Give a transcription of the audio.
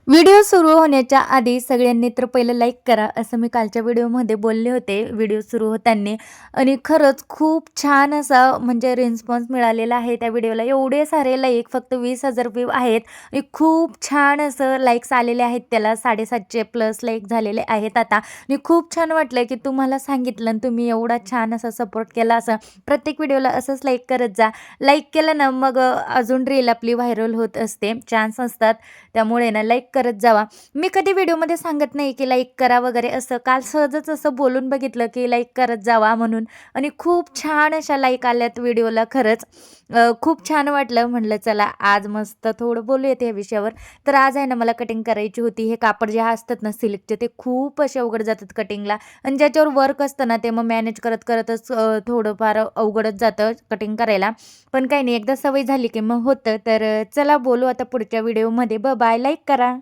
Video सुरू होण्याच्या आधी सगळ्यांनी तर पहिलं लाईक करा असं मी कालच्या व्हिडिओमध्ये बोलले होते व्हिडिओ सुरू होताना. आणि खरंच खूप छान असा म्हणजे रिस्पॉन्स मिळालेला आहे त्या व्हिडिओला. एवढे सारे लाईक, फक्त 20,000 व्ह्यू आहेत आणि खूप छान असं लाईक्स आलेले आहेत त्याला. 750 प्लस लाईक झालेले आहेत आता. आणि खूप छान वाटलं की तुम्हाला सांगितलं आणि तुम्ही एवढा छान असा सपोर्ट केला. असं प्रत्येक व्हिडिओला असंच लाईक करत जा. लाईक केलं ना मग अजून रील आपली व्हायरल होत असते, चान्स असतात. त्यामुळे ना लाईक करत जावा. मी कधी व्हिडिओमध्ये सांगत नाही की लाईक करा वगैरे असं. काल सहजच असं बोलून बघितलं की लाईक करत जावा म्हणून. आणि खूप छान अशा लाईक आल्यात व्हिडिओला खरंच. खूप छान वाटलं. म्हटलं चला आज मस्त थोडं बोलूयात या विषयावर. तर आज आहे ना मला कटिंग करायची होती. हे कापड जे असतात ना सिल्कचे ते खूप असे अवघड जातात कटिंगला. आणि ज्याच्यावर वर्क असतं ना ते मग मॅनेज करत करतच थोडंफार अवघडच जातं कटिंग करायला. पण काही नाही, एकदा सवय झाली की मग होतं. तर चला बोलू आता पुढच्या व्हिडिओमध्ये. बाय, लाईक करा.